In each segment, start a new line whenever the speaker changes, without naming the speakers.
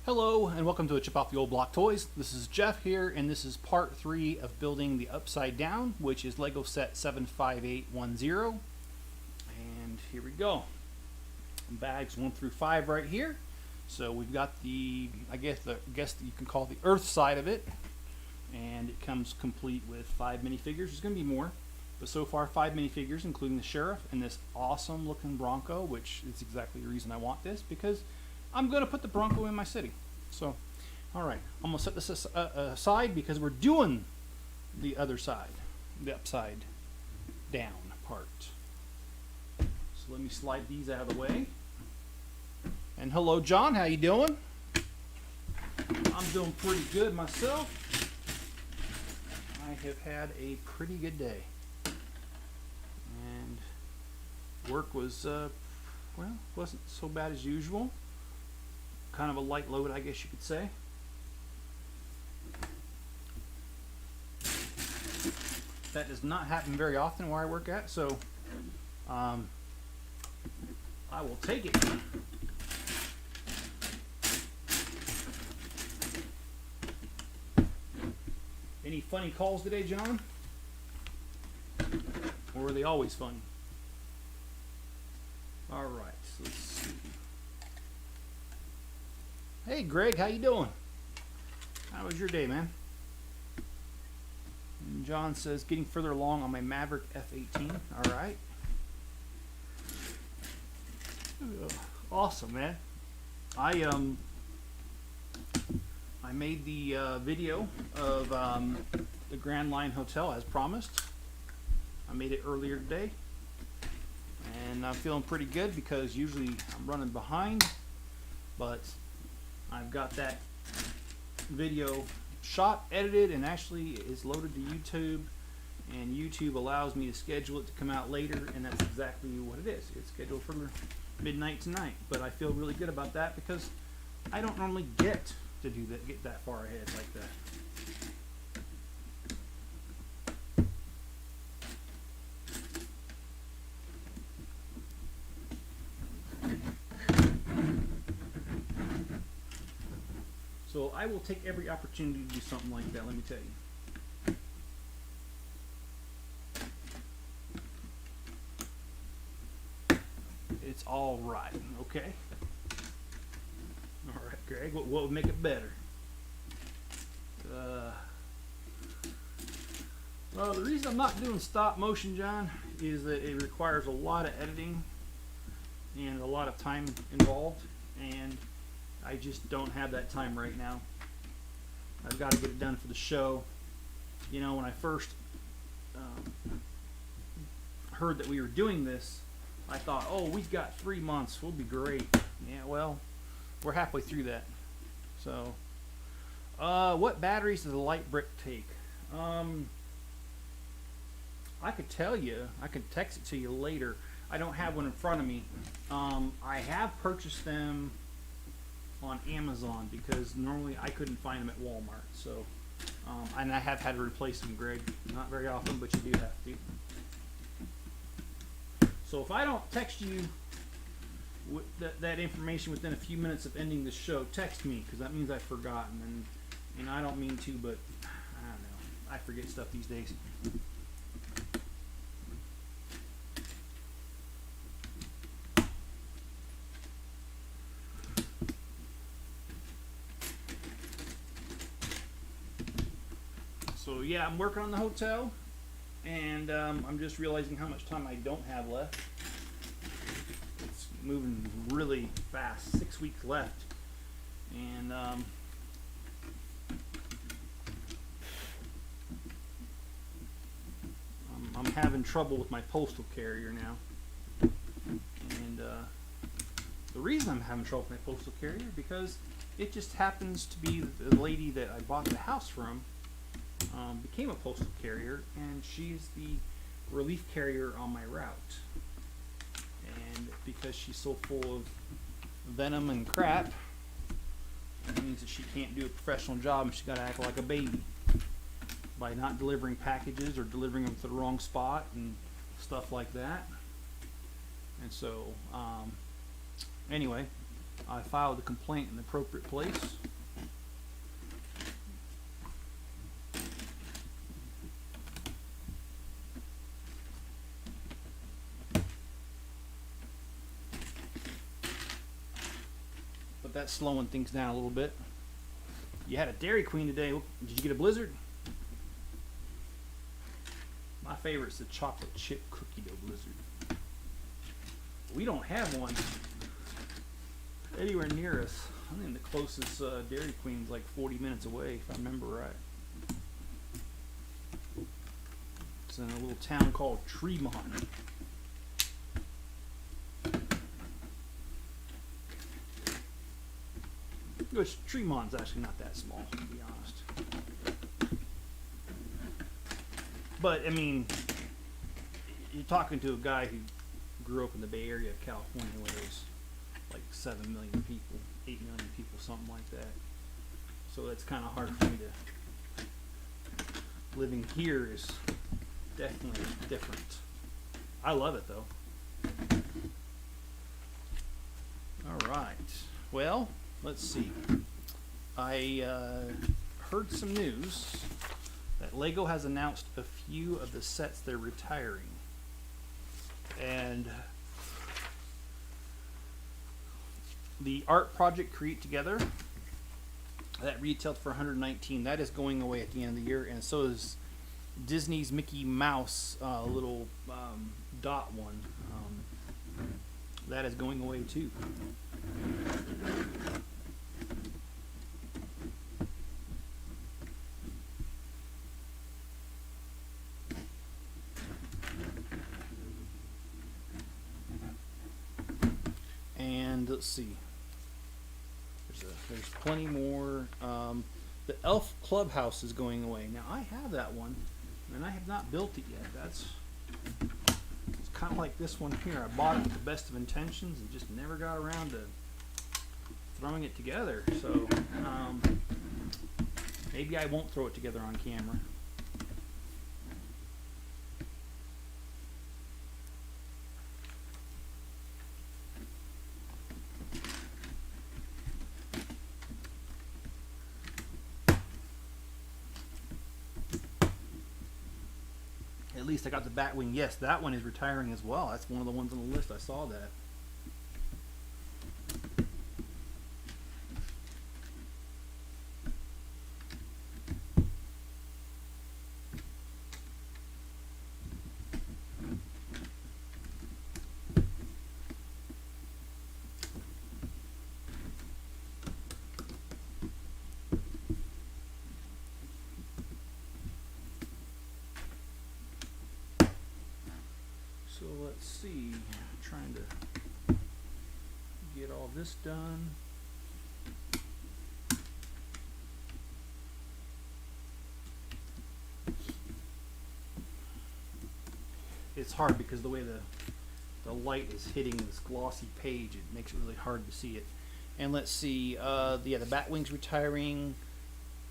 Hello and welcome to a Chip Off the Old Block Toys. This is Jeff here, and this is part 3 of building the Upside Down, which is Lego set 75810. And here we go. Bags 1 through 5 right here. So we've got the, I guess you can call the Earth side of it, and it comes complete with 5 minifigures. There's going to be more, but so far 5 minifigures, including the sheriff and this awesome looking Bronco, which is exactly the reason I want this, because I'm going to put the Bronco in my city. So, alright, I'm going to set this aside because we're doing the other side, the upside down part. So let me slide these out of the way. And hello John, how you doing? I'm doing pretty good myself. I have had a pretty good day. And work was, well, wasn't so bad as usual. Kind of a light load, I guess you could say. That does not happen very often where I work at, so I will take it. Any funny calls today, John? Or are they always funny? All right, so let's see. Hey Greg, how you doing? How was your day, man? And John says, getting further along on my Maverick F18. All right. Awesome, man. I made the video of the Grand Line Hotel as promised. I made it earlier today, and I'm feeling pretty good because usually I'm running behind, but I've got that video shot, edited, and actually is loaded to YouTube, and YouTube allows me to schedule it to come out later, and that's exactly what it is. It's scheduled for midnight tonight, but I feel really good about that because I don't normally get to do that, get that far ahead like that. So I will take every opportunity to do something like that, let me tell you. It's all right, okay? All right, Greg, what would make it better? Well, the reason I'm not doing stop motion, John, is that it requires a lot of editing and a lot of time involved, and I just don't have that time right now. I've got to get it done for the show. You know, when I first heard that we were doing this, I thought, oh, we've got 3 months. We'll be great. Yeah, well, we're halfway through that. So, what batteries does a light brick take? I could tell you. I could text it to you later. I don't have one in front of me. I have purchased them on Amazon because normally I couldn't find them at Walmart. So, and I have had to replace them, Greg. Not very often, but you do have to. So if I don't text you with that information within a few minutes of ending the show, text me, because that means I've forgotten, and I don't mean to, but I don't know. I forget stuff these days. So yeah, I'm working on the hotel, and I'm just realizing how much time I don't have left. It's moving really fast. 6 weeks left, and I'm having trouble with my postal carrier now. And the reason I'm having trouble with my postal carrier because it just happens to be the lady that I bought the house from. Became a postal carrier, and she's the relief carrier on my route. And because she's so full of venom and crap, it means that she can't do a professional job, and she's got to act like a baby by not delivering packages or delivering them to the wrong spot and stuff like that. And so, anyway, I filed a complaint in the appropriate place. But that's slowing things down a little bit. You had a Dairy Queen today. Did you get a Blizzard? My favorite's the chocolate chip cookie dough Blizzard. We don't have one anywhere near us. I think the closest Dairy Queen's like 40 minutes away, if I remember right. It's in a little town called Tremont. Which Tremont's actually not that small, to be honest. But I mean, you're talking to a guy who grew up in the Bay Area of California, where there's like 7 million people, 8 million people, something like that. So that's kind of hard for me to. Living here is definitely different. I love it though. All right. Well, let's see. I heard some news that Lego has announced a few of the sets they're retiring. And the art project Create Together that retailed for $119, that is going away at the end of the year, and so is Disney's Mickey Mouse little dot one. That is going away too. And let's see. There's plenty more. The Elf Clubhouse is going away. Now I have that one, and I have not built it yet. It's kind of like this one here. I bought it with the best of intentions and just never got around to throwing it together. So maybe I won't throw it together on camera. At least I got the Batwing. Yes, that one is retiring as well. That's one of the ones on the list. I saw that. So let's see, I'm trying to get all this done. It's hard because the way the light is hitting this glossy page, it makes it really hard to see it. And let's see, yeah, the Batwing's retiring.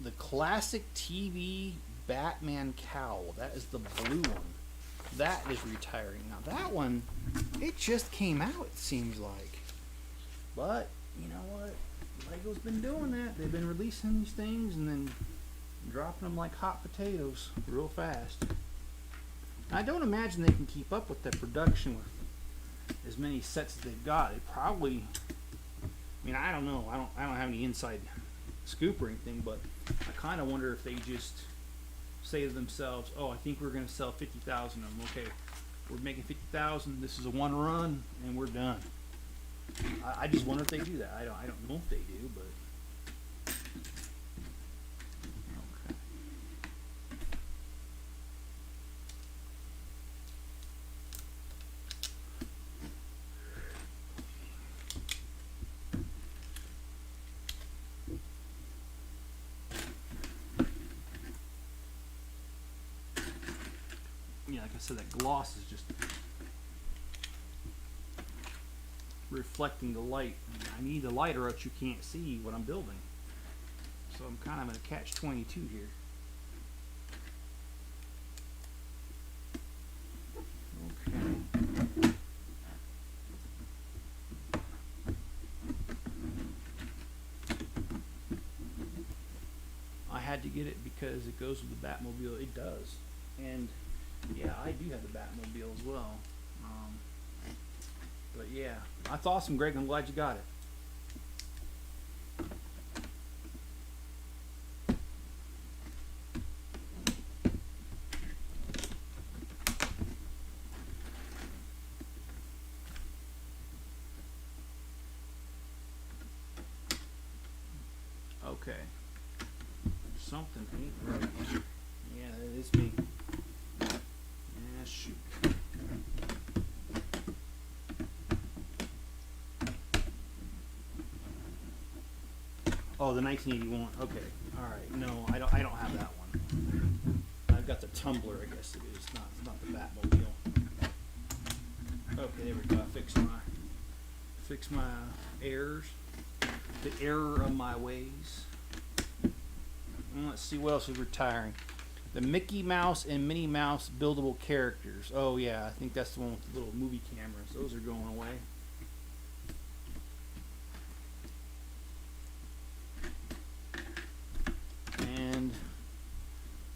The classic TV Batman cowl, that is the blue one. That is retiring. Now that one, it just came out, it seems like. But, you know what? Lego's been doing that. They've been releasing these things and then dropping them like hot potatoes real fast. I don't imagine they can keep up with the production with as many sets as they've got. They probably, I mean, I don't know. I don't have any inside scoop or anything, but I kind of wonder if they just say to themselves, oh, I think we're going to sell 50,000 of them. Okay, we're making 50,000. This is a one run, and we're done. I just wonder if they do that. I don't know if they do, but okay. Yeah, like I said, that gloss is just reflecting the light. I need the light or else you can't see what I'm building. So I'm kind of in a catch-22 here. Okay. had to get it because it goes with the Batmobile. It does. And yeah, I do have the Batmobile as well. But yeah, that's awesome, Greg. I'm glad you got it. Okay. Something ain't right. Yeah, that is me. Yeah, shoot. Oh, the 1981. Okay. All right. No, I don't have that one. I've got the Tumbler, I guess it is. Not the Batmobile. Okay, there we go. I fixed my errors. The error of my ways. And let's see what else is retiring. The Mickey Mouse and Minnie Mouse buildable characters. Oh yeah, I think that's the one with the little movie cameras. Those are going away. And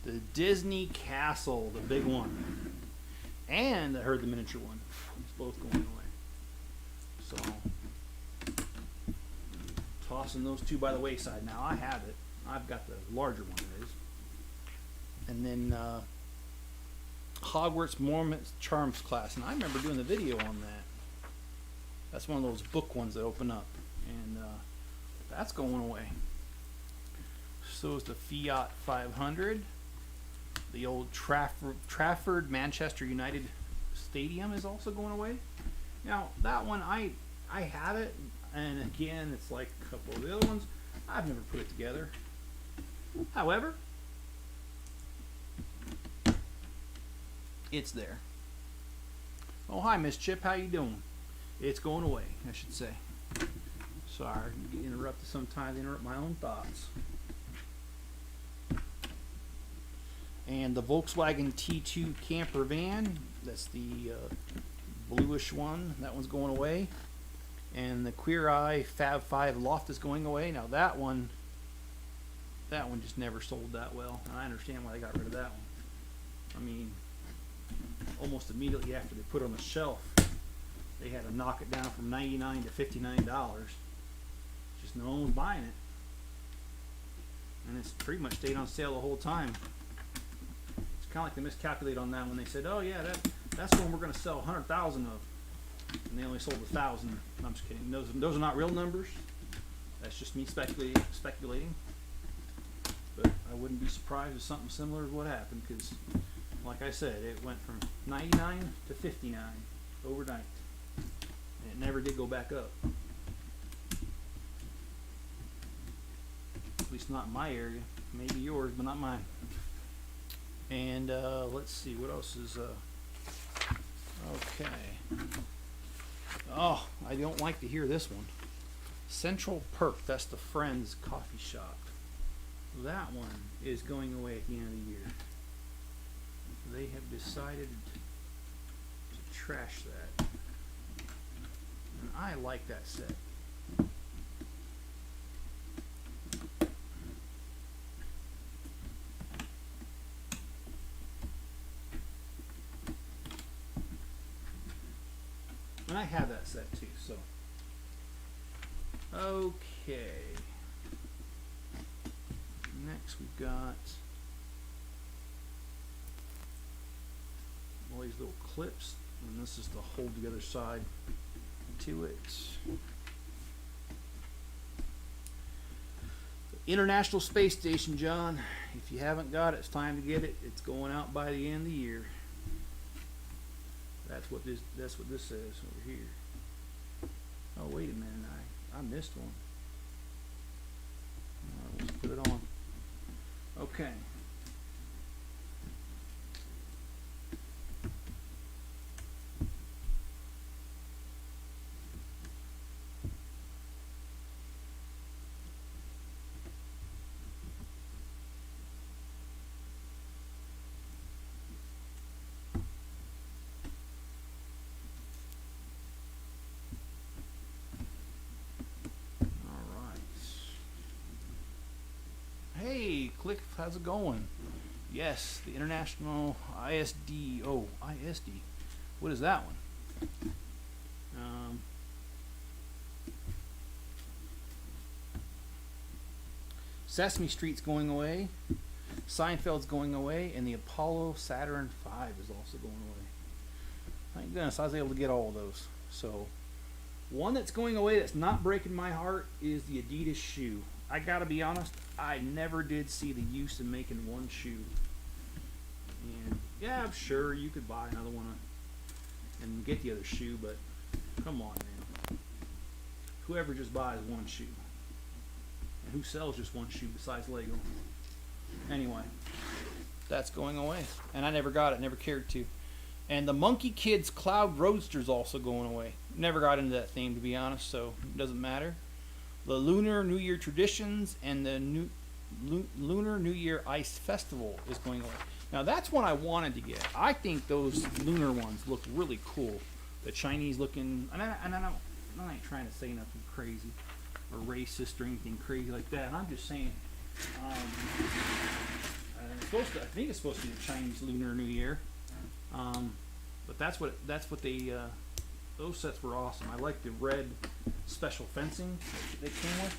the Disney Castle, the big one. And I heard the miniature one. It's both going away. So tossing those two by the wayside. Now I have it. I've got the larger one, it is. And then Hogwarts Mormont Charms class. And I remember doing the video on that. That's one of those book ones that open up. And that's going away. So is the Fiat 500. The old Trafford Manchester United Stadium is also going away. Now, that one, I have it. And again, it's like a couple of the other ones. I've never put it together. However, it's there. Oh, hi, Miss Chip. How you doing? It's going away, I should say. Sorry, I get interrupted sometimes. I interrupt my own thoughts. And the Volkswagen T2 Camper van. That's the bluish one. That one's going away. And the Queer Eye Fab 5 Loft is going away. Now that one just never sold that well. And I understand why they got rid of that one. I mean, almost immediately after they put it on the shelf, they had to knock it down from $99 to $59. Just no one was buying it. And it's pretty much stayed on sale the whole time. It's kind of like they miscalculated on that when they said, oh yeah, that's one we're going to sell 100,000 of. And they only sold 1,000. I'm just kidding. Those are not real numbers. That's just me speculating. But I wouldn't be surprised if something similar is what happened, because, like I said, it went from 99 to 59 overnight, and it never did go back up. At least not in my area. Maybe yours, but not mine. And let's see what else is. Okay. Oh, I don't like to hear this one. Central Perk, that's the Friends coffee shop. That one is going away at the end of the year. They have decided to trash that. And I like that set. And I have that set too, so. Okay. Next we've got all these little clips, and this is the hold together side to it. The International Space Station, John. If you haven't got it, it's time to get it. It's going out by the end of the year. That's what this says over here. Oh, wait a minute, I missed one. Let's put it on. Okay. Hey, Click, how's it going? Yes, the International ISD. Oh, ISD. What is that one? Sesame Street's going away. Seinfeld's going away, and the Apollo Saturn V is also going away. Thank goodness I was able to get all of those. So, one that's going away that's not breaking my heart is the Adidas shoe. I gotta be honest, I never did see the use in making one shoe. And yeah, I'm sure you could buy another one and get the other shoe, but come on, man. Whoever just buys one shoe. And who sells just one shoe besides Lego? Anyway, that's going away. And I never got it, never cared to. And the Monkey Kids Cloud Roadster's also going away. Never got into that theme, to be honest, so it doesn't matter. The Lunar New Year Traditions and the Lunar New Year Ice Festival is going away. Now, that's one I wanted to get. I think those lunar ones look really cool. The Chinese looking, and I ain't trying to say nothing crazy or racist or anything crazy like that. I'm just saying, I think it's supposed to be the Chinese Lunar New Year. But that's what they, those sets were awesome. I like the red special fencing that they came with.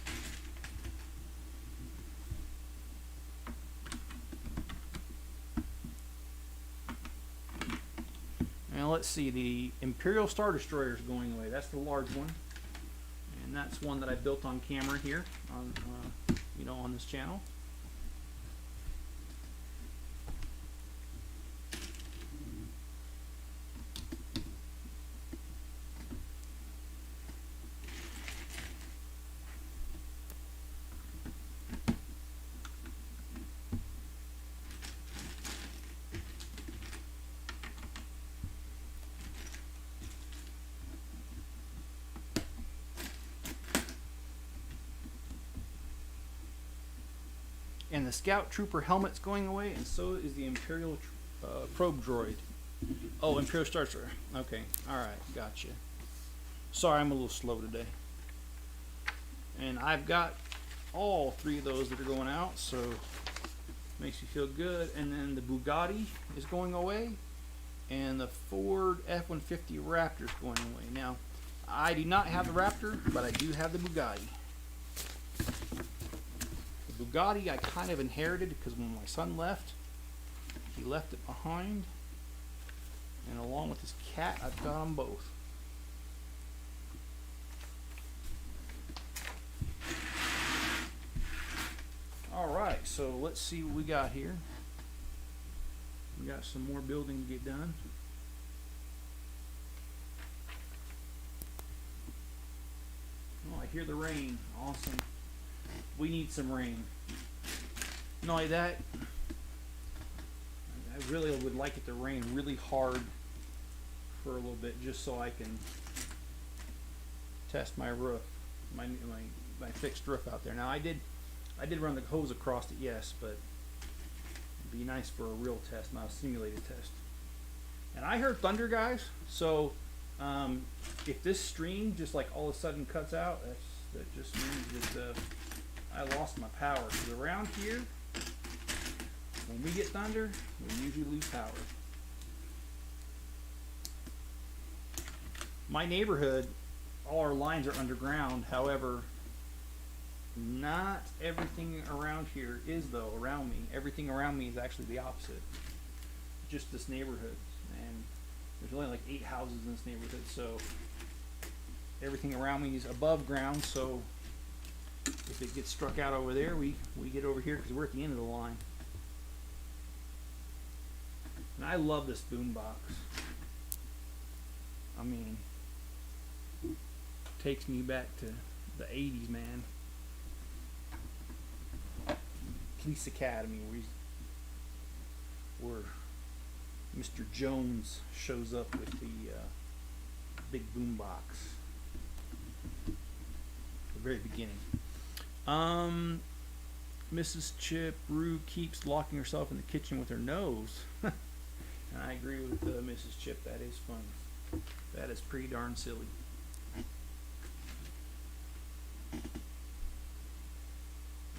Now let's see, the Imperial Star Destroyer is going away. That's the large one, and that's one that I built on camera here, on on this channel. And the Scout Trooper helmet's going away, and so is the Imperial Probe Droid. Oh, Imperial Star Destroyer. Okay, alright, gotcha. Sorry, I'm a little slow today. And I've got all three of those that are going out, so makes you feel good. And then the Bugatti is going away, and the Ford F-150 Raptor is going away. Now, I do not have the Raptor, but I do have the Bugatti. Bugatti I kind of inherited because when my son left, he left it behind, and along with his cat, I've got them both. Alright, so let's see what we got here. We got some more building to get done. Oh, I hear the rain. Awesome. We need some rain. Not only that, I really would like it to rain really hard for a little bit, just so I can test my roof, my fixed roof out there. Now I did run the hose across it, yes, but it'd be nice for a real test, not a simulated test. And I heard thunder, guys. So if this stream just like all of a sudden cuts out, that just means that I lost my power. Because around here, when we get thunder, we usually lose power. My neighborhood, all our lines are underground. However, not everything around here is, though, around me. Everything around me is actually the opposite. Just this neighborhood. And there's only like 8 houses in this neighborhood, so everything around me is above ground, so if it gets struck out over there, we get over here because we're at the end of the line. And I love this boombox. I mean, takes me back to the 80s, man. Police Academy, where Mr. Jones shows up with the big boombox. The very beginning. Mrs. Chip Rue keeps locking herself in the kitchen with her nose. And I agree with Mrs. Chip. That is funny. That is pretty darn silly.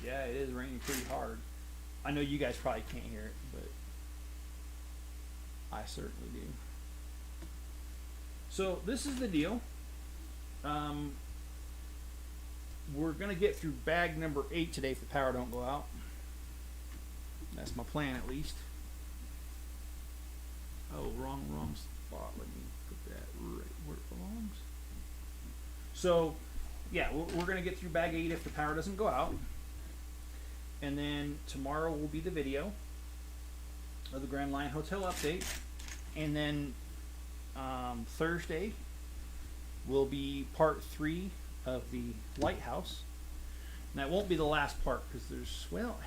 Yeah, it is raining pretty hard. I know you guys probably can't hear it, but I certainly do. So this is the deal. We're gonna get through bag number 8 today if the power don't go out. That's my plan, at least. Oh, wrong spot. Let me put that right where it belongs. So, yeah, we're gonna get through bag 8 if the power doesn't go out, and then tomorrow will be the video of the Grand Line Hotel update, and then Thursday will be part 3 of the lighthouse. And that won't be the last part because there's, well,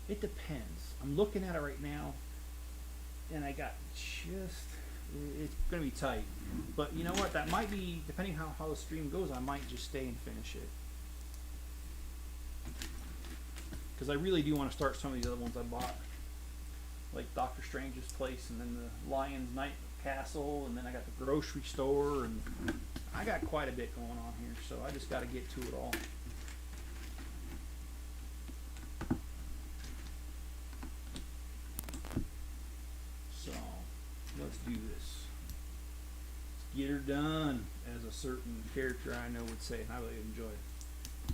it depends. I'm looking at it right now, and I got just, it's going to be tight. But you know what? That might be, depending how the stream goes, I might just stay and finish it. Because I really do want to start some of these other ones I bought. Like Doctor Strange's place, and then the Lion's Night Castle, and then I got the grocery store, and I got quite a bit going on here, so I just got to get to it all. So, let's do this. Let's get her done, as a certain character I know would say, and I really enjoy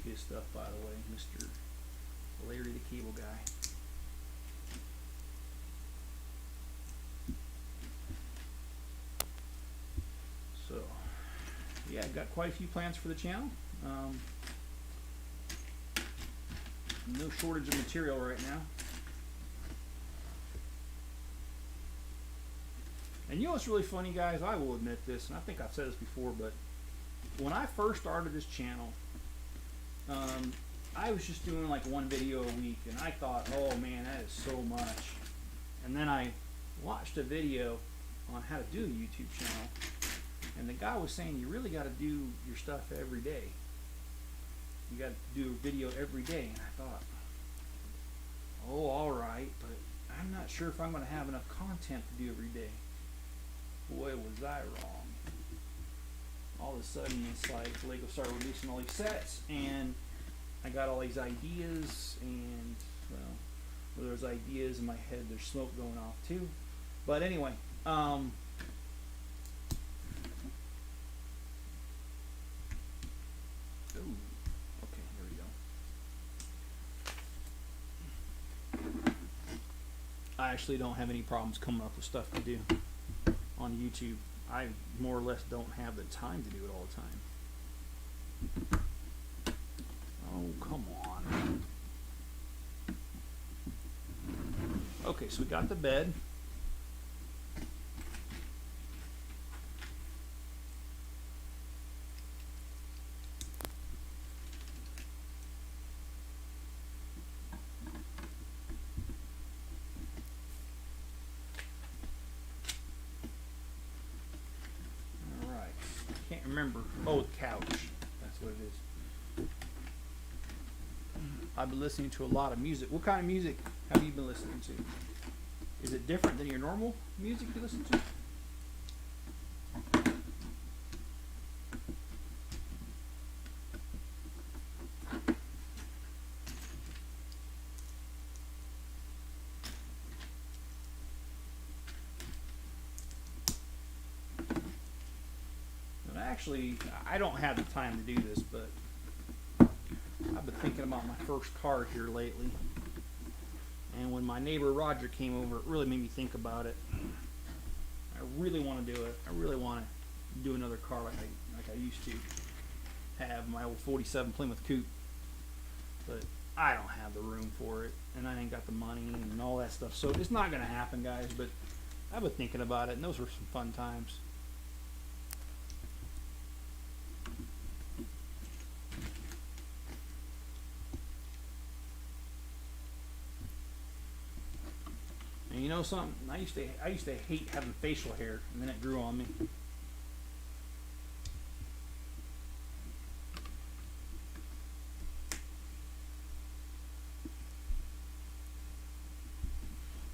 his stuff, by the way, Mr. Larry the Cable Guy. So, yeah, I've got quite a few plans for the channel. No shortage of material right now. And you know what's really funny, guys? I will admit this, and I think I've said this before, but when I first started this channel, I was just doing like one video a week, and I thought, oh man, that is so much. And then I watched a video on how to do a YouTube channel, and the guy was saying you really got to do your stuff every day. You got to do a video every day. And I thought, oh, all right, but I'm not sure if I'm going to have enough content to do every day. Boy, was I wrong. All of a sudden, it's like Lego started releasing all these sets, and I got all these ideas, and, well, where there's ideas in my head, there's smoke going off too. But anyway, ooh, okay, here we go. I actually don't have any problems coming up with stuff to do on YouTube. I more or less don't have the time to do it all the time. Oh, come on. Okay, so we got the bed. Can't remember. Oh, the couch. That's what it is. I've been listening to a lot of music. What kind of music have you been listening to? Is it different than your normal music you listen to? Actually, I don't have the time to do this, but I've been thinking about my first car here lately. And when my neighbor Roger came over, it really made me think about it. I really want to do it. I really want to do another car like I used to have, my old 47 Plymouth Coupe. But I don't have the room for it, and I ain't got the money and all that stuff. So it's not going to happen, guys, but I've been thinking about it, and those were some fun times. And you know something? I used to hate having facial hair, and then it grew on me.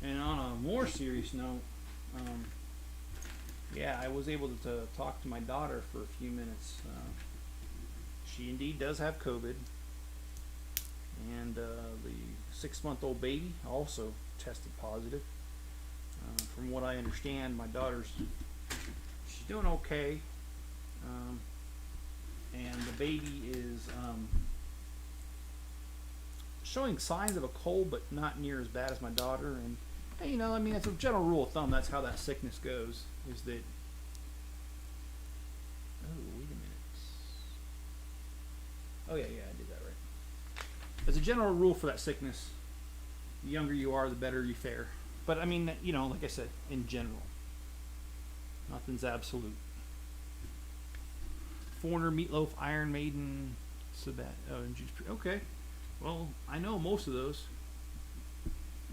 And on a more serious note, yeah, I was able to talk to my daughter for a few minutes. She indeed does have COVID, and 6-month-old baby also tested positive. From what I understand, my daughter's she's doing okay, and the baby is showing signs of a cold, but not near as bad as my daughter. And you know, I mean, it's a general rule of thumb. That's how that sickness goes. Is that? Oh, wait a minute. Oh yeah, I did that right. As a general rule for that sickness, the younger you are, the better you fare. But I mean, you know, like I said, in general, nothing's absolute. Foreigner, Meatloaf, Iron Maiden, Sabat. Oh, and Juice. Okay, well, I know most of those,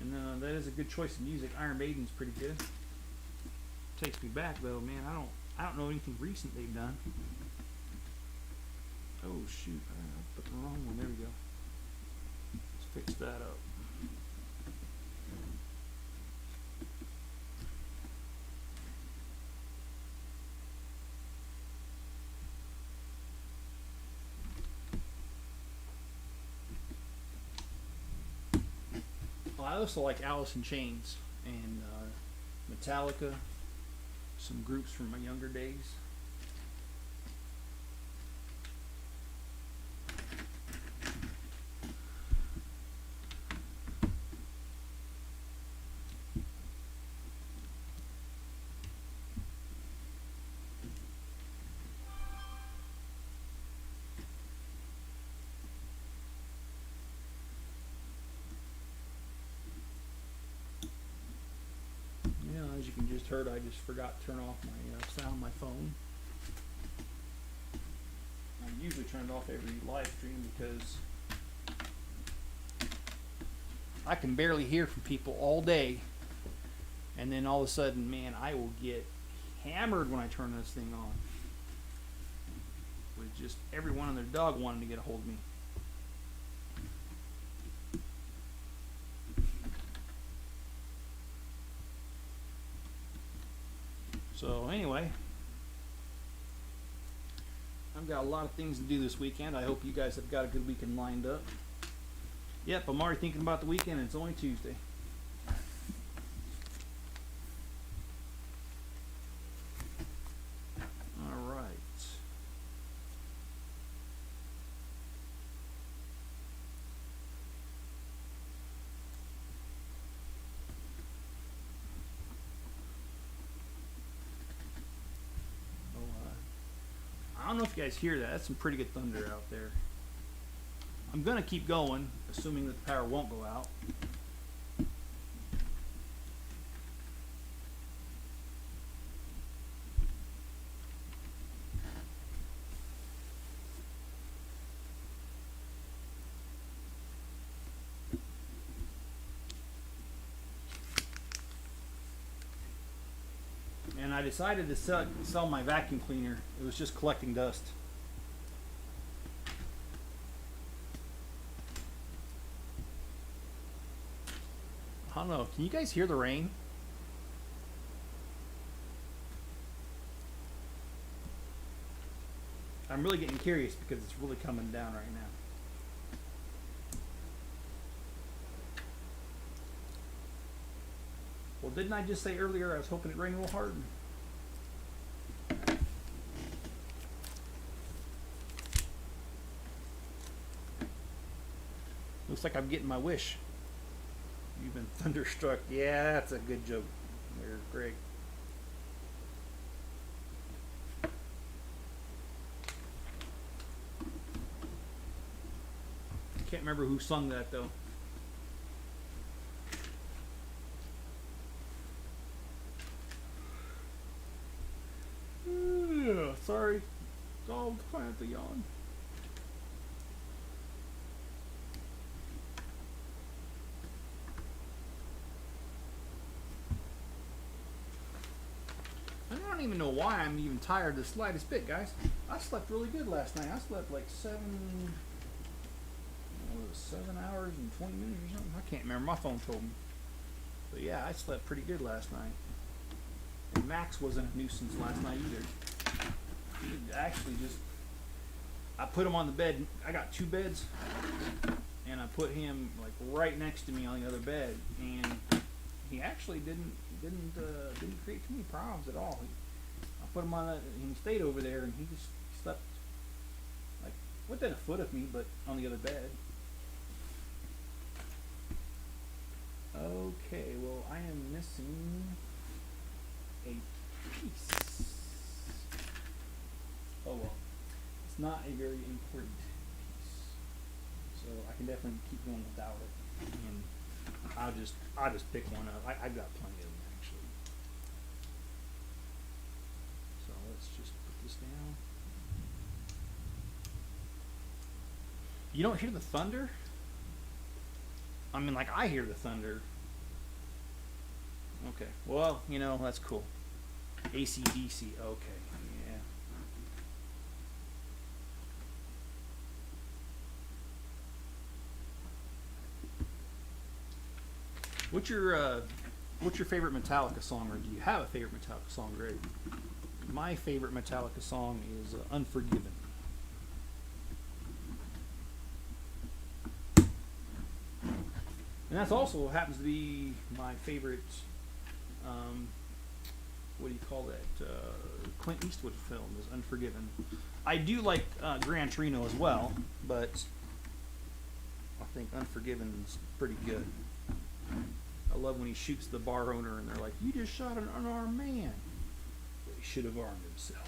and that is a good choice of music. Iron Maiden's pretty good. Takes me back though, man. I don't know anything recent they've done. Oh shoot, I put the wrong one. There we go. Let's fix that up. I also like Alice in Chains and Metallica, some groups from my younger days. As you can just heard, I just forgot to turn off my sound on my phone. I usually turn it off every live stream because I can barely hear from people all day, and then all of a sudden, man, I will get hammered when I turn this thing on with just everyone and their dog wanting to get a hold of me. So anyway, I've got a lot of things to do this weekend. I hope you guys have got a good weekend lined up. Yep, I'm already thinking about the weekend, and it's only Tuesday. All right. I don't know if you guys hear that. That's some pretty good thunder out there. I'm going to keep going, assuming that the power won't go out. And I decided to sell my vacuum cleaner. It was just collecting dust. I don't know. Can you guys hear the rain? I'm really getting curious because it's really coming down right now. Well, didn't I just say earlier I was hoping it rained real hard? Looks like I'm getting my wish. You've been thunderstruck. Yeah, that's a good joke. There, Greg. Can't remember who sung that though. Sorry. Dog trying to yawn. I don't even know why I'm even tired the slightest bit, guys. I slept really good last night. I slept like 7 hours and 20 minutes or something. I can't remember. My phone told me. But yeah, I slept pretty good last night. And Max wasn't a nuisance last night either. He actually just, I put him on the bed. I got 2 beds. and I put him like right next to me on the other bed, and he actually didn't create too many problems at all. I put him on that, and he stayed over there, and he just slept like within a foot of me, but on the other bed. Okay, well, I am missing a piece. Oh well, it's not a very important piece, so I can definitely keep going without it. And I'll just pick one up. I've got plenty of them actually. So let's just put this down. You don't hear the thunder? I mean, like, I hear the thunder. Okay, well, you know, that's cool. AC/DC, okay, yeah. What's your favorite Metallica song, or do you have a favorite Metallica song, Greg? My favorite Metallica song is Unforgiven. And that's also happens to be my favorite, what do you call that, Clint Eastwood film is Unforgiven. I do like Gran Torino as well, but I think Unforgiven is pretty good. I love when he shoots the bar owner and they're like, "You just shot an unarmed man." Well, he should have armed himself.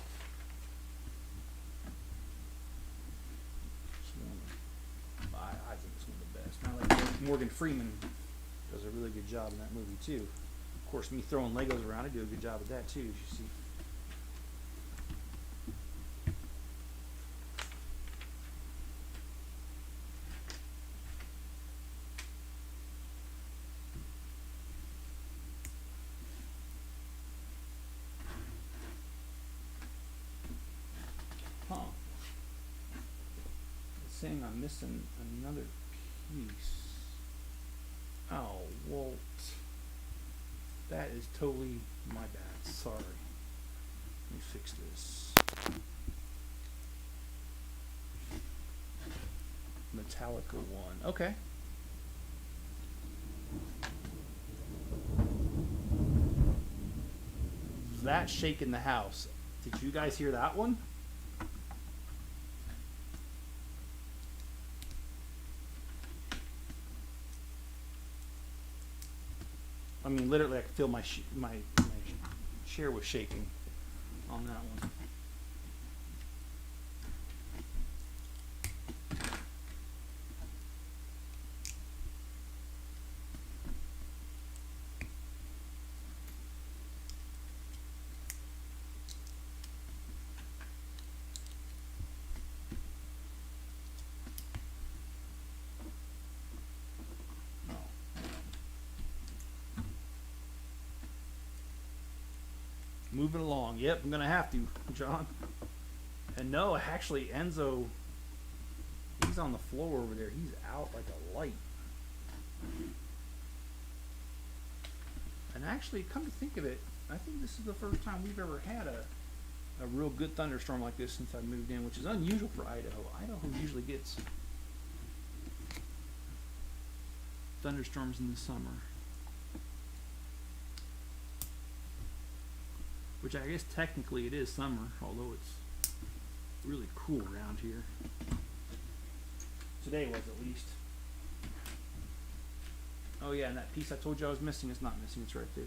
I think it's one of the best. And I like Morgan Freeman does a really good job in that movie too. Of course, me throwing Legos around, I do a good job of that too, as you see. Huh. It's saying I'm missing another piece. Oh, Walt. That is totally my bad. Sorry. Let me fix this. Metallica 1. Okay. That shaking the house. Did you guys hear that one? I mean, literally, I could feel my chair was shaking on that one. Moving along. Yep, I'm gonna have to, John. And no, actually, Enzo, he's on the floor over there. He's out like a light. And actually, come to think of it, I think this is the first time we've ever had a real good thunderstorm like this since I moved in, which is unusual for Idaho. Idaho usually gets thunderstorms in the summer. Which I guess technically it is summer, although it's really cool around here. Today was at least. Oh yeah, and that piece I told you I was missing is not missing, it's right there.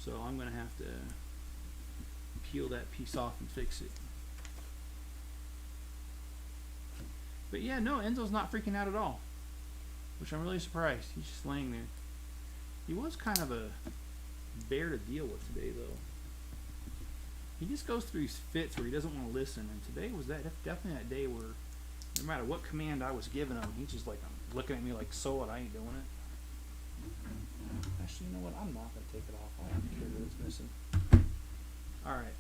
So I'm gonna have to peel that piece off and fix it. But yeah, no, Enzo's not freaking out at all, which I'm really surprised. He's just laying there. He was kind of a bear to deal with today, though. He just goes through these fits where he doesn't want to listen, and today was definitely that day where no matter what command I was giving him, he's just like looking at me like, "So what? I ain't doing it." Actually, you know what? I'm not gonna take it off. I don't care that it's missing. All right.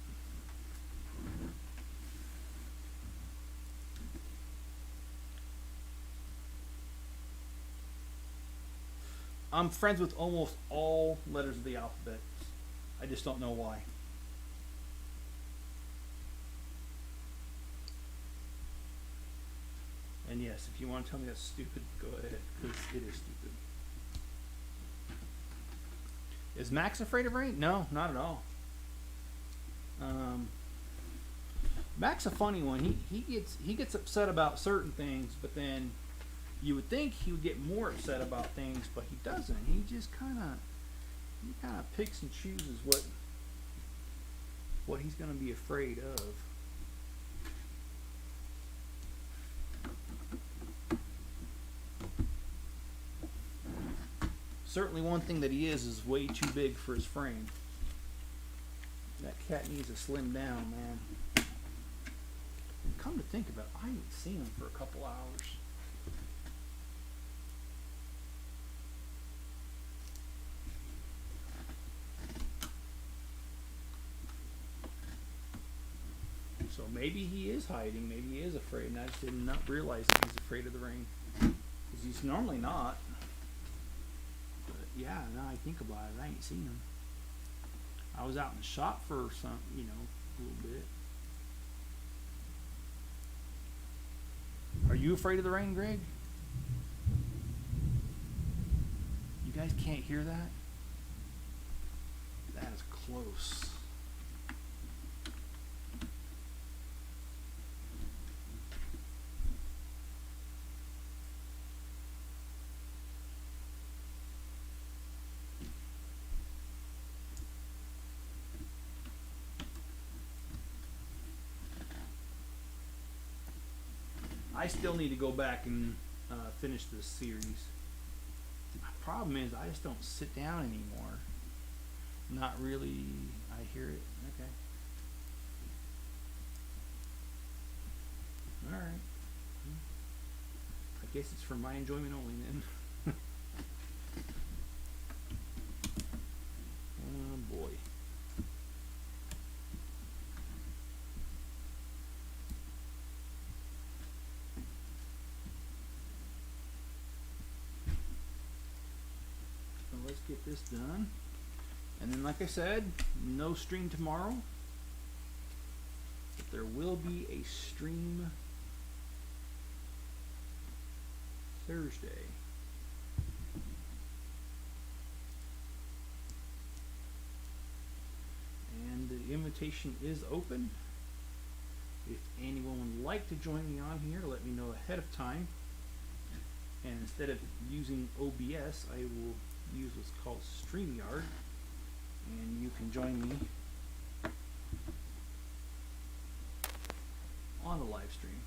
I'm friends with almost all letters of the alphabet. I just don't know why. And yes, if you want to tell me that's stupid, go ahead, because it is stupid. Is Max afraid of rain? No, not at all. Mac's a funny one. He gets upset about certain things, but then you would think he would get more upset about things, but he doesn't. He just kind of picks and chooses what he's going to be afraid of. Certainly one thing that he is way too big for his frame. That cat needs to slim down, man. Come to think of it, I haven't seen him for a couple hours. So maybe he is hiding, maybe he is afraid, and I just did not realize that he's afraid of the rain. Because he's normally not. But yeah, now I think about it, I ain't seen him. I was out in the shop for some, a little bit. Are you afraid of the rain, Greg? You guys can't hear that? That is close. I still need to go back and finish this series. My problem is I just don't sit down anymore. Not really. I hear it. Okay. All right. I guess it's for my enjoyment only then. Oh boy. Let's get this done, and then like I said, no stream tomorrow, but there will be a stream Thursday. And the invitation is open. If anyone would like to join me on here, let me know ahead of time, and instead of using OBS, I will use what's called StreamYard, and you can join me on the live stream.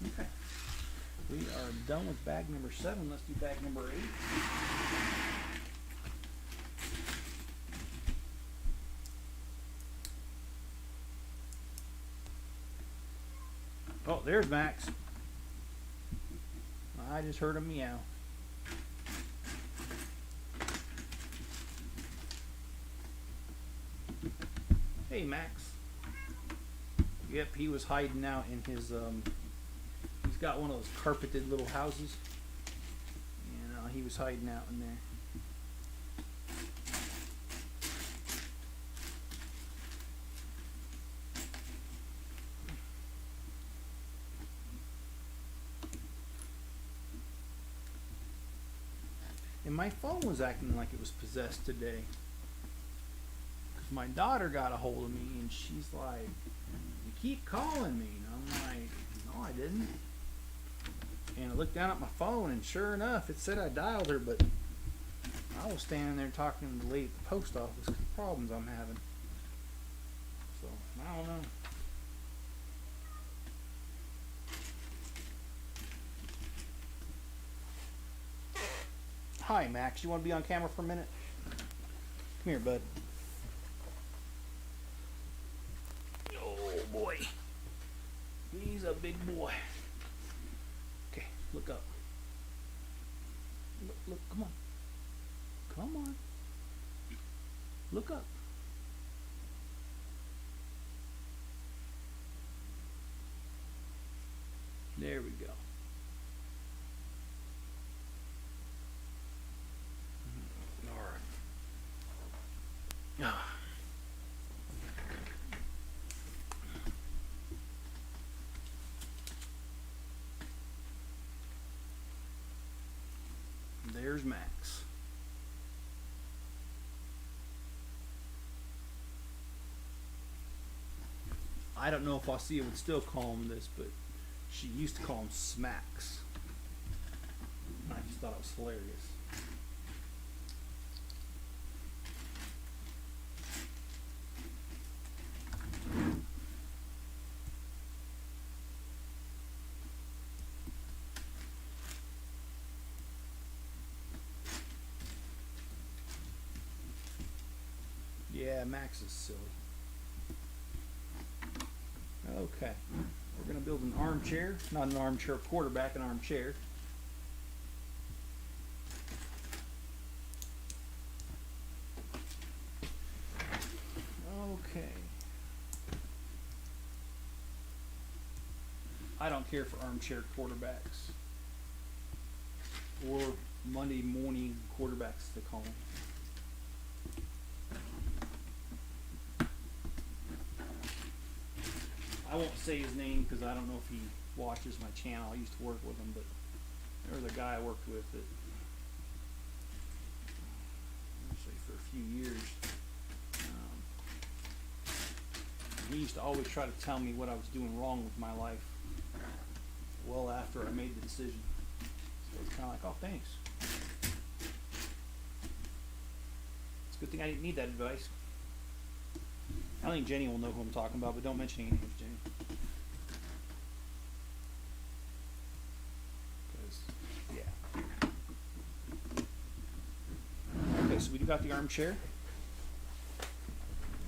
Okay, we are done with bag number 7. Let's do bag number 8. Oh, there's Max. I just heard him meow. Hey, Max. Yep, he was hiding out in his, he's got one of those carpeted little houses. And he was hiding out in there. And my phone was acting like it was possessed today. My daughter got a hold of me and she's like, "You keep calling me." And I'm like, "No, I didn't." And I looked down at my phone and sure enough, it said I dialed her, but I was standing there talking to the lady at the post office because of problems I'm having. So, I don't know. Hi, Max. You want to be on camera for a minute? Come here, bud. Boy, he's a big boy. Okay, look up. Look, come on. Come on. Look up. There we go. All right. there's Max. I don't know if Osea would still call him this, but she used to call him Smacks. I just thought it was hilarious. Yeah, Max is silly. Okay, we're going to build an armchair. Not an armchair quarterback, an armchair. Okay. I don't care for armchair quarterbacks. Or Monday morning quarterbacks, they call them. I won't say his name because I don't know if he watches my channel. I used to work with him, but there was a guy I worked with that, actually for a few years, he used to always try to tell me what I was doing wrong with my life well after I made the decision. So it's kind of like, oh, thanks. It's a good thing I didn't need that advice. I think Jenny will know who I'm talking about, but don't mention any names, Jenny. Because, yeah. Okay, so we got the armchair.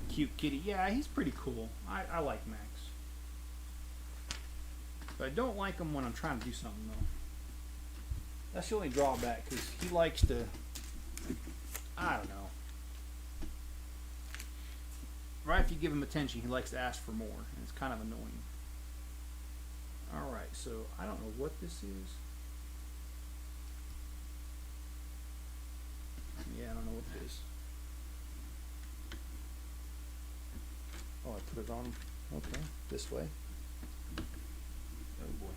Cute kitty. Yeah, he's pretty cool. I like Max. But I don't like him when I'm trying to do something, though. That's the only drawback, because he likes to, I don't know. Right if you give him attention, he likes to ask for more, and it's kind of annoying. Alright, so I don't know what this is. Yeah, I don't know what it is. Oh, I put it on. Okay, this way. Oh boy.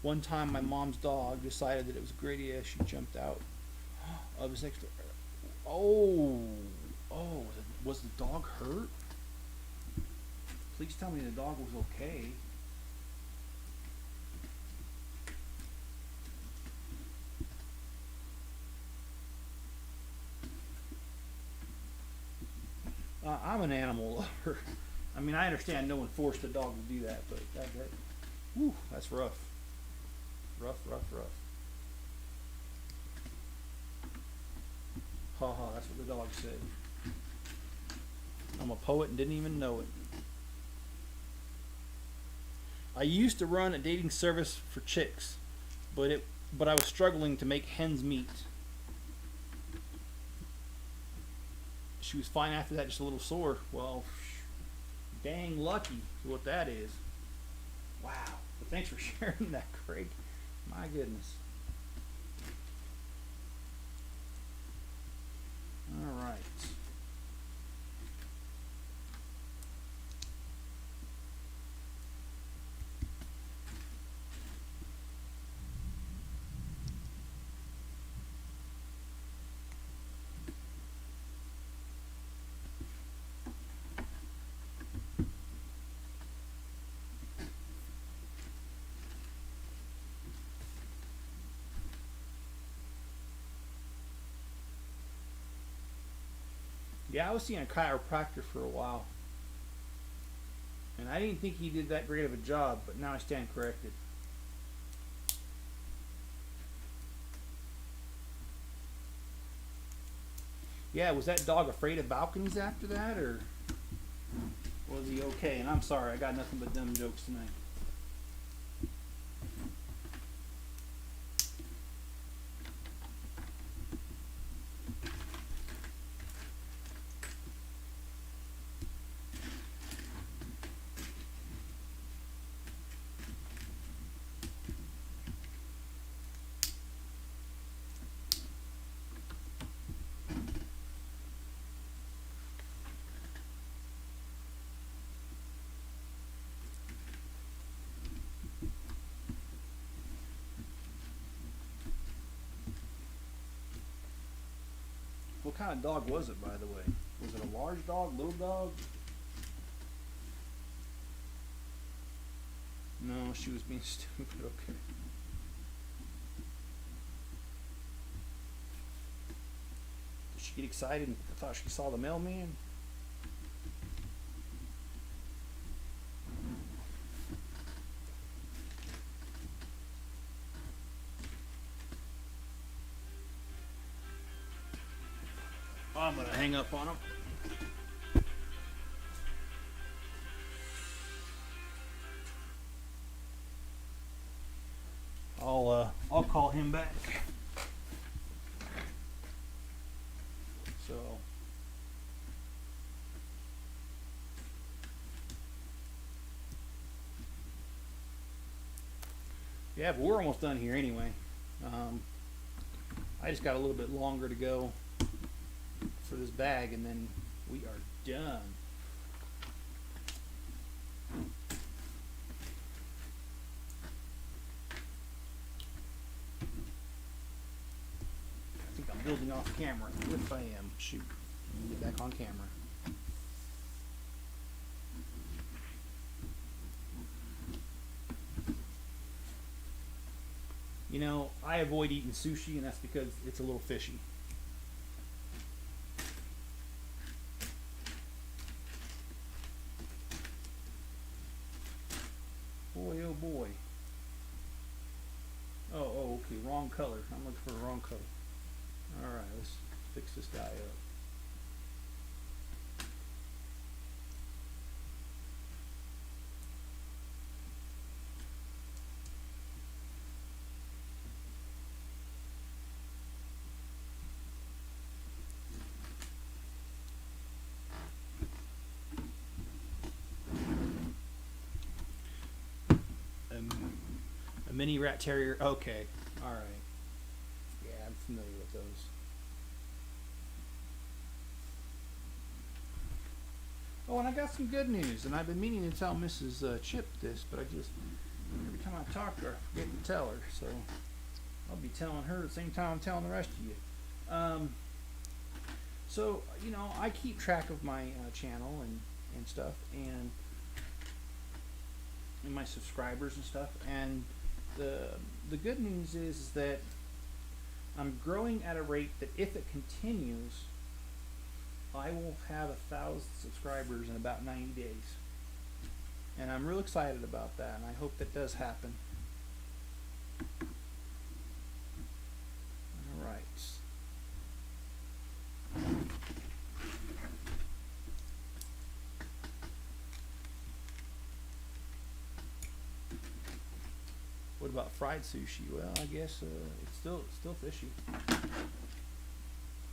One time my mom's dog decided that it was a great idea. She jumped out of his next door. Oh, was the dog hurt? Please tell me the dog was okay. I'm an animal lover. I mean, I understand no one forced a dog to do that, but whew, that's rough. Rough. Ha ha, that's what the dog said. I'm a poet and didn't even know it. I used to run a dating service for chicks, but I was struggling to make hens meet. She was fine after that, just a little sore. Well, dang lucky is what that is. Wow. But thanks for sharing that, Craig. My goodness. All right. Yeah, I was seeing a chiropractor for a while. And I didn't think he did that great of a job, but now I stand corrected. Yeah, was that dog afraid of balconies after that, or was he okay? And I'm sorry, I got nothing but dumb jokes tonight. What kind of dog was it, by the way? Was it a large dog, little dog? No, she was being stupid. Okay. Did she get excited and thought she saw the mailman? I'm gonna hang up on him. I'll call him back. So yeah, but we're almost done here anyway. I just got a little bit longer to go for this bag, and then we are done. I think I'm building off camera. If I am, shoot, let me get back on camera. You know, I avoid eating sushi, and that's because it's a little fishy. Boy, oh boy. Oh, okay, wrong color. I'm looking for the wrong color. Alright, let's fix this guy up. A mini rat terrier. Okay, alright. Yeah, I'm familiar with those. Oh, and I got some good news, and I've been meaning to tell Mrs. Chip this, but every time I talk to her, I forget to tell her, so I'll be telling her at the same time I'm telling the rest of you. So, you know, I keep track of my channel and stuff, and my subscribers and stuff, and the good news is that I'm growing at a rate that if it continues, I will have 1,000 subscribers in about 90 days. And I'm real excited about that, and I hope that does happen. Alright. What about fried sushi? Well, I guess it's still fishy.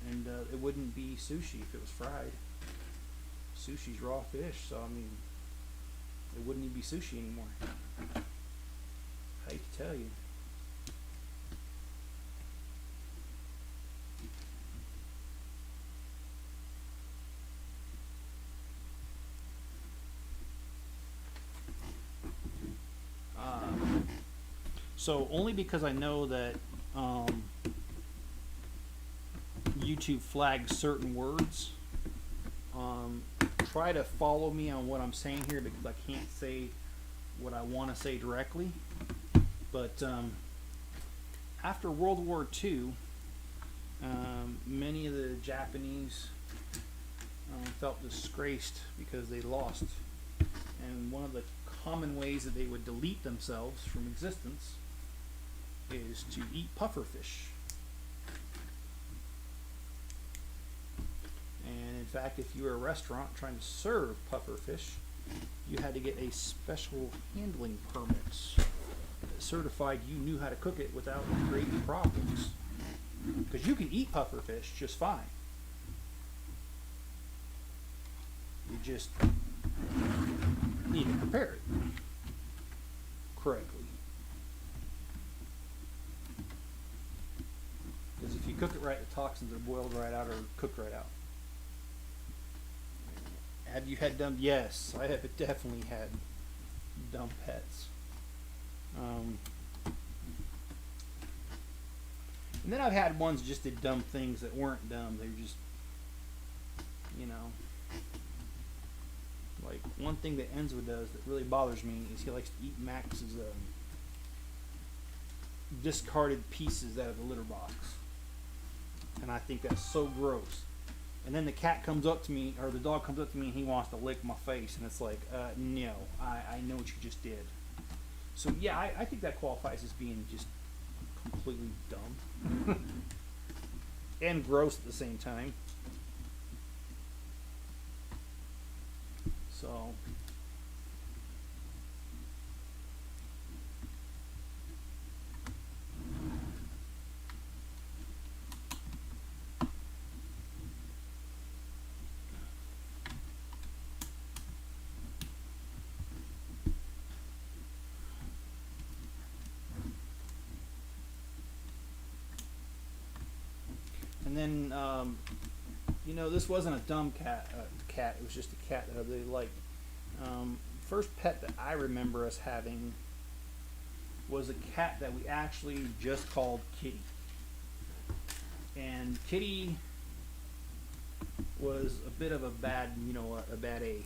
And it wouldn't be sushi if it was fried. Sushi's raw fish, so I mean, it wouldn't even be sushi anymore. I hate to tell you. So only because I know that YouTube flags certain words, try to follow me on what I'm saying here, because I can't say what I want to say directly. But after World War II, many of the Japanese felt disgraced because they lost. And one of the common ways that they would delete themselves from existence is to eat pufferfish. And in fact, if you were a restaurant trying to serve pufferfish, you had to get a special handling permit that certified you knew how to cook it without creating problems. Because you can eat pufferfish just fine. You just need to prepare it correctly. Because if you cook it right, the toxins are boiled right out or cooked right out. Have you had dumb? Yes, I have definitely had dumb pets. And then I've had ones that just did dumb things that weren't dumb. They were just you know, like one thing that Enzo does that really bothers me is he likes to eat Max's discarded pieces out of the litter box, and I think that's so gross. And then the cat comes up to me, or the dog comes up to me, and he wants to lick my face, and it's like, no, I know what you just did. So yeah, I think that qualifies as being just completely dumb and gross at the same time. So and then, you know, this wasn't a dumb cat. It was just a cat that I really liked. First pet that I remember us having was a cat that we actually just called Kitty. And Kitty was a bit of a bad, you know, a bad A.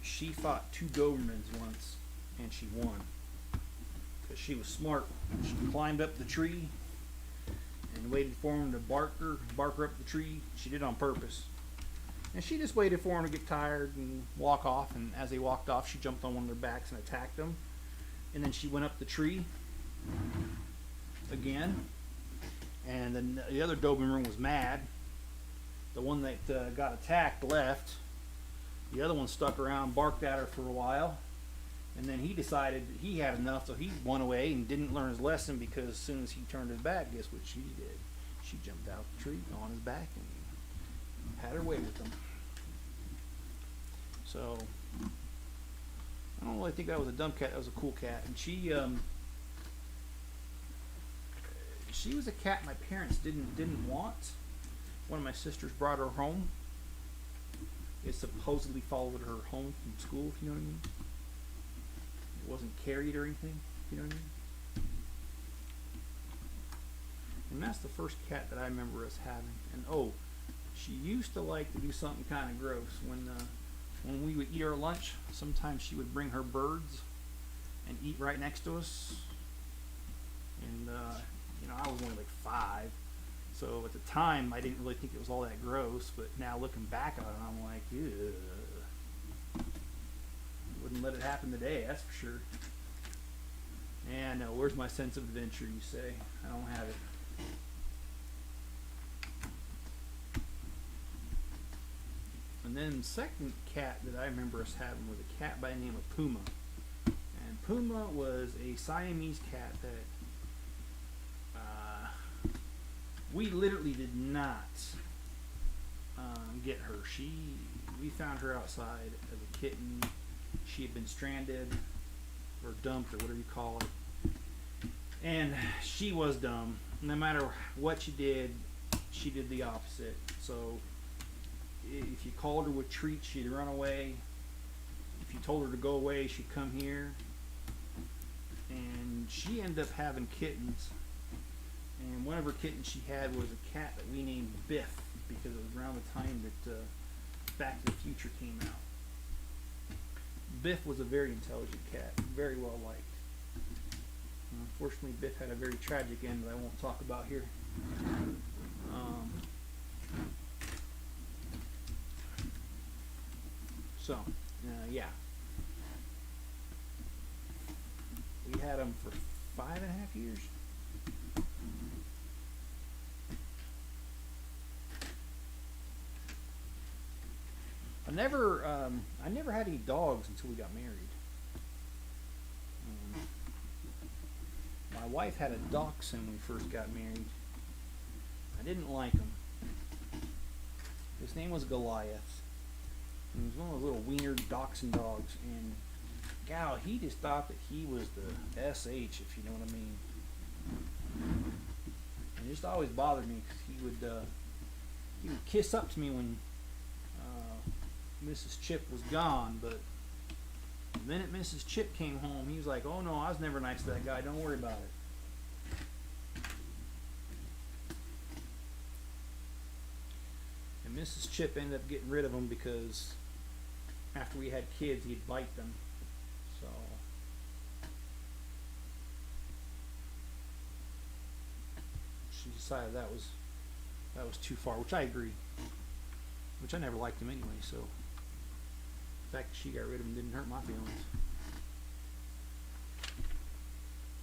She fought 2 Dobermans once, and she won. Because she was smart. She climbed up the tree and waited for him to bark her up the tree. She did it on purpose. And she just waited for him to get tired and walk off. And as they walked off, she jumped on one of their backs and attacked them. And then she went up the tree again. And then the other Doberman was mad. The one that got attacked left. The other one stuck around, barked at her for a while. And then he decided that he had enough, so he went away and didn't learn his lesson, because as soon as he turned his back, guess what she did? She jumped out the tree on his back and had her way with him. So I don't really think that was a dumb cat. That was a cool cat, and she was a cat my parents didn't want. One of my sisters brought her home. It supposedly followed her home from school, if you know what I mean. It wasn't carried or anything, you know what I mean? And that's the first cat that I remember us having. And oh, she used to like to do something kind of gross. When we would eat our lunch, sometimes she would bring her birds and eat right next to us. And you know, I was only like 5, so at the time I didn't really think it was all that gross. But now looking back on it, I'm like, ew. Wouldn't let it happen today, that's for sure. And where's my sense of adventure, you say? I don't have it. And then the second cat that I remember us having was a cat by the name of Puma. And Puma was a Siamese cat that we literally did not get her. We found her outside as a kitten. She had been stranded or dumped or whatever you call it. And she was dumb. No matter what she did the opposite. So if you called her with treats, she'd run away. If you told her to go away, she'd come here. And she ended up having kittens. And one of her kittens she had was a cat that we named Biff, because it was around the time that Back to the Future came out. Biff was a very intelligent cat, very well liked. Unfortunately, Biff had a very tragic end that I won't talk about here. Yeah. We had him for 5.5 years. I never had any dogs until we got married. My wife had a dachshund when we first got married. I didn't like him. His name was Goliath. He was one of those little wiener dachshund dogs, and gal, he just thought that he was the SH, if you know what I mean. And it just always bothered me because he would kiss up to me when Mrs. Chip was gone, but the minute Mrs. Chip came home, he was like, "Oh no, I was never nice to that guy. Don't worry about it." And Mrs. Chip ended up getting rid of them because after we had kids, he'd bite them. So she decided that was too far, which I agree. Which I never liked him anyway, so the fact that she got rid of him didn't hurt my feelings.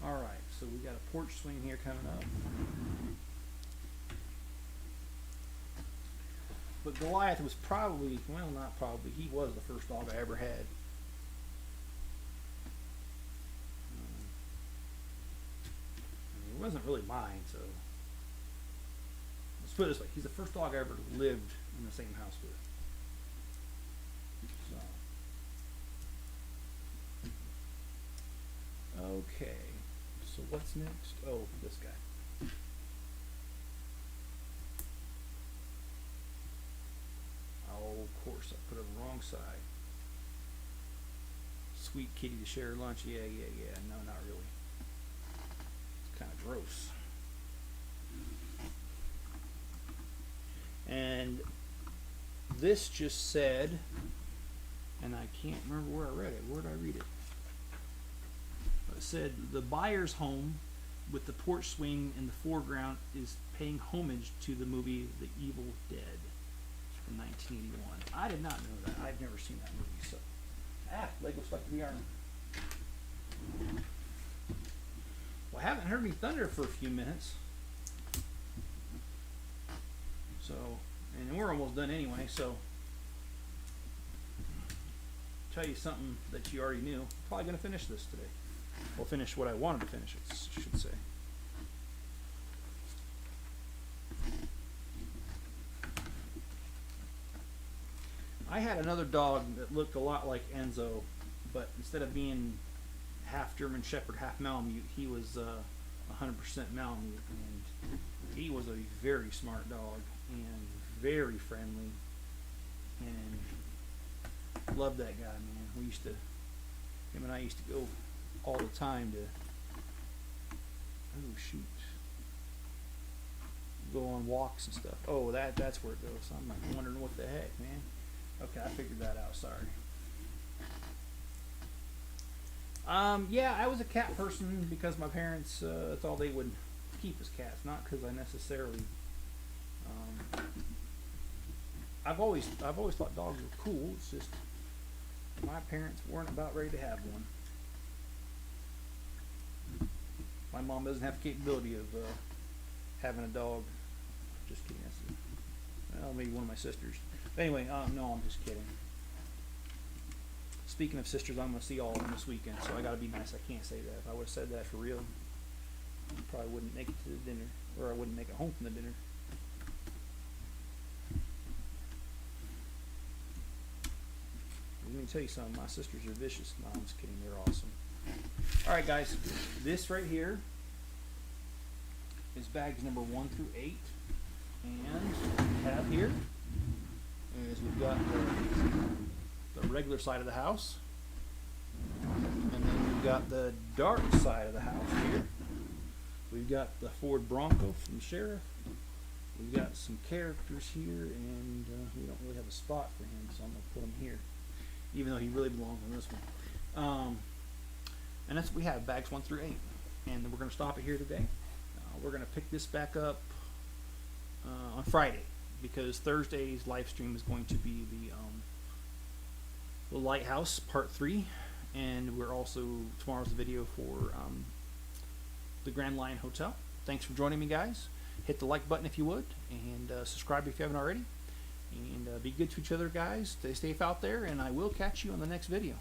Alright, so we got a porch swing here coming up. But Goliath was probably, well, not probably, he was the first dog I ever had. It wasn't really mine, so let's put it this way, he's the first dog I ever lived in the same house with. So okay, so what's next? Oh, this guy. Oh, of course, I put it on the wrong side. Sweet kitty to share lunch. Yeah. No, not really. It's kind of gross. And this just said, and I can't remember where I read it. Where did I read it? It said the buyer's home with the porch swing in the foreground is paying homage to the movie The Evil Dead from 1981. I did not know that. I've never seen that movie. So, Lego stuck to the arm. Well, I haven't heard any thunder for a few minutes. So, and we're almost done anyway, so tell you something that you already knew. Probably going to finish this today. Well, finish what I wanted to finish, I should say. I had another dog that looked a lot like Enzo, but instead of being half German Shepherd, half Malamute, he was 100% Malamute, and he was a very smart dog and very friendly, and loved that guy, man. Him and I used to go all the time to, go on walks and stuff. Oh, that's where it goes. I'm like wondering what the heck, man. Okay, I figured that out. Sorry. Yeah, I was a cat person because my parents thought they would keep us cats, not because I necessarily. I've always thought dogs were cool. It's just my parents weren't about ready to have one. My mom doesn't have the capability of having a dog. Just kidding. Well, maybe one of my sisters. But anyway, no, I'm just kidding. Speaking of sisters, I'm going to see all of them this weekend, so I got to be nice. I can't say that. If I would have said that for real, I probably wouldn't make it to the dinner, or I wouldn't make it home from the dinner. Let me tell you something. My sisters are vicious. No, I'm just kidding. They're awesome. All right, guys. This right here is bags number 1 through 8, and what we have here is we've got the regular side of the house, and then we've got the dark side of the house here. We've got the Ford Bronco from the sheriff. We've got some characters here, and we don't really have a spot for him, so I'm going to put him here, even though he really belongs on this one. And that's what we have, bags 1 through 8. And we're going to stop it here today. We're going to pick this back up on Friday, because Thursday's live stream is going to be the Lighthouse Part 3, and we're also, tomorrow's the video for the Grand Lion Hotel. Thanks for joining me, guys. Hit the like button if you would, and subscribe if you haven't already. And be good to each other, guys. Stay safe out there, and I will catch you on the next video.